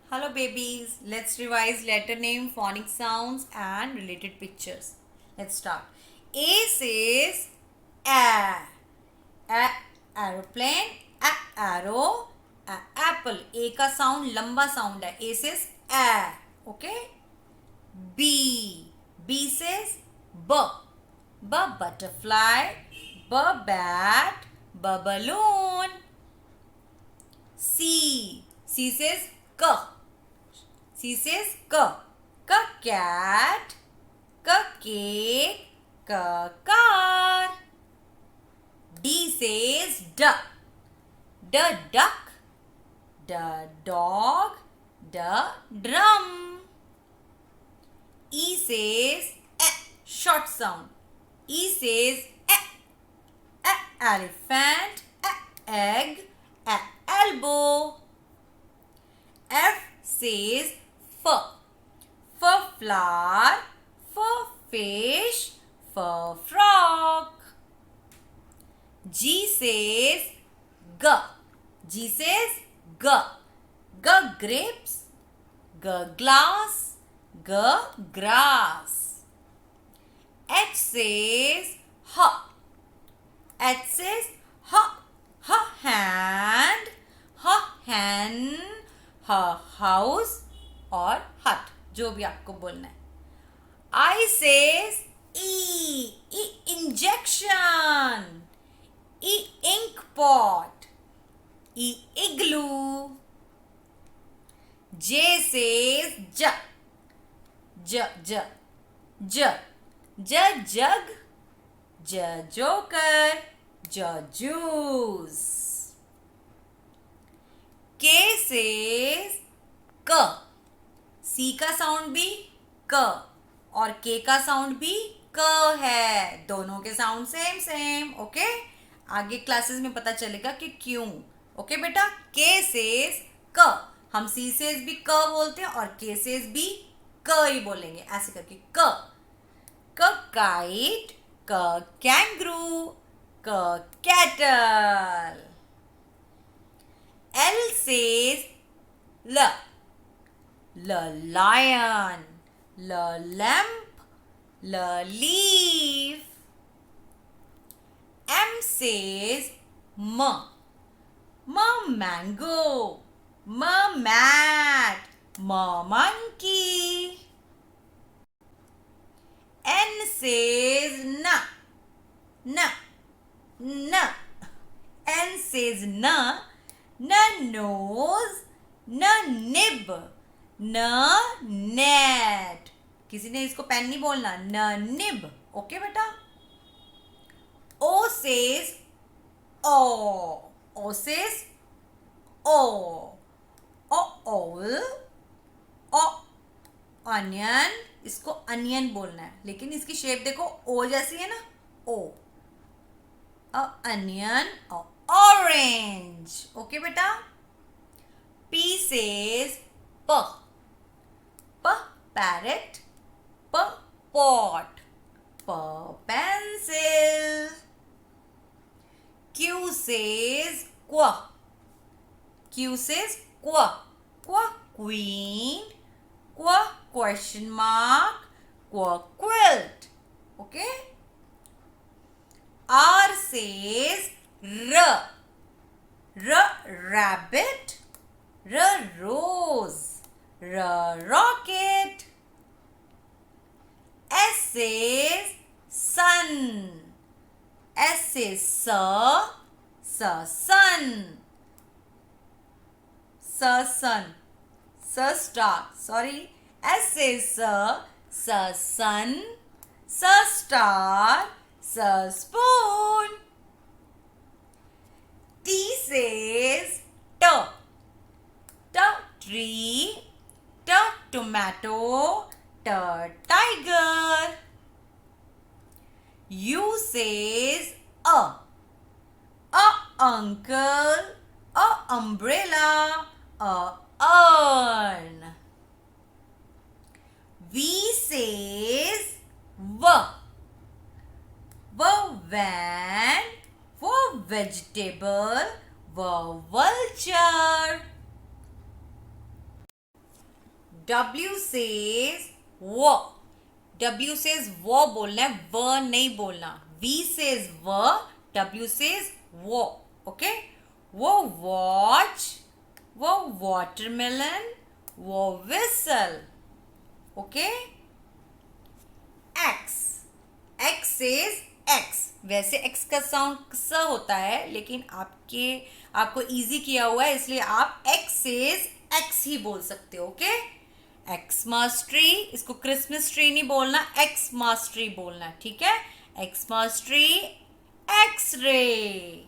Hello babies, let's revise letter name, phonic sounds and related pictures. Let's start. A says a aeroplane, a arrow, a apple. A का sound लंबा sound है. A says a, okay? B says b butterfly, b bat, b balloon. C says k. C says k. K cat, k cake, k car. D says d. D duck, d dog, d drum. E says short sound. E says elephant, egg, elbow. F says f. For flower, for fish, for frog. G says g. G says g. G grapes, g glass, g grass. H says h. H says h hand, h hen, h house और hut, जो भी आपको बोलना है. I says E. E injection, E ink pot, E igloo. J says j. J j j j jug, j joker, j juice. K says k. C का sound भी क और K का साउंड भी क है. दोनों के साउंड सेम सेम. ओके, आगे क्लासेस में पता चलेगा कि क्यों. ओके बेटा, K सेज क. हम C सेज भी क बोलते हैं और K सेज भी क ही बोलेंगे. ऐसे करके क. क काइट, क कैंगरू, क cattle. L says L. L lion, L lamp, L leaf. M says M. M mango, M mat, M monkey. N says N. N. N. N says N. N nose, N nib, N net. किसी ने इसको pen नहीं बोलना. N nib. Okay बेटा. O says O. O says O. O owl, O onion. इसको onion बोलना है, लेकिन इसकी शेप देखो O जैसी है ना. O. A onion, a orange. Okay beta. P says P. P parrot, P pot, P pencil. Q says Q. Q says Q. Q queen, Q question mark, Q quilt. Okay. R says R. R rabbit, R rose, R rocket. S says sun. S says sir, sir sun. Sir sun, sir star. Sorry. S says sir, sir sun, sir star, sir spoon. T says T. T tree, T tomato, T tiger. U says A. Uncle, A umbrella, A urn. V says V. V van, V vegetable, V vulture. W says वो. W says वो बोलना है, व नहीं बोलना. V says व, W says वो. Okay. वो वॉच, वो वाटरमेलन, वो whistle. Okay. X. X says X. वैसे X का साउंड स होता है, लेकिन आपको इजी किया हुआ है, इसलिए आप X says X ही बोल सकते हो. ओके. एक्समस ट्री, इसको क्रिसमस ट्री नहीं बोलना, एक्समस ट्री बोलना. ठीक है. Xmas tree. X ray.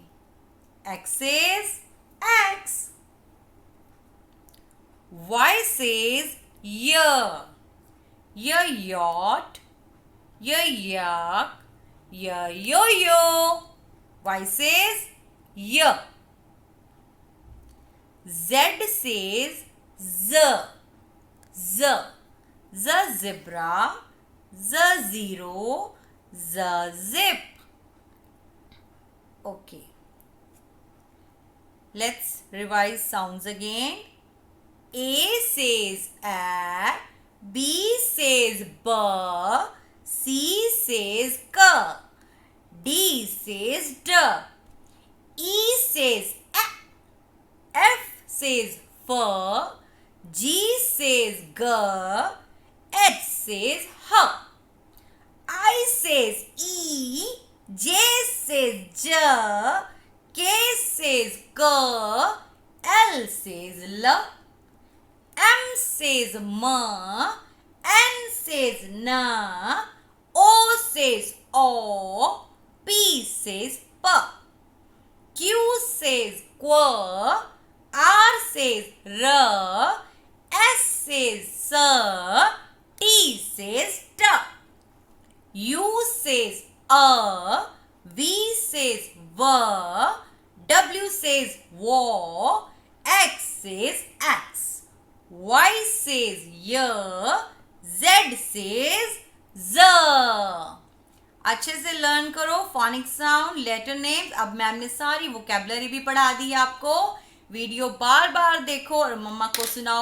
X says X. Y says year. Yacht, yak, yo-yo. Y says y. Z says z. Z. Z zebra, z zero, z zip. Okay. Let's revise sounds again. A says a, B says b, C says k, D says d, E says a, F says f, G says g, H says h, I says e, J says j, K says k, L says l, M says m, N says na, O says o, P says p, Q says qu, R says r, S says s, T says t, U says a, V says v, W says wo, X says x, Y says y, Z says z. अच्छे से learn करो phonic sound, letter names. अब ma'am ने सारी vocabulary भी पढ़ा दी है आपको. वीडियो बार बार देखो और मम्मा को सुनाओ.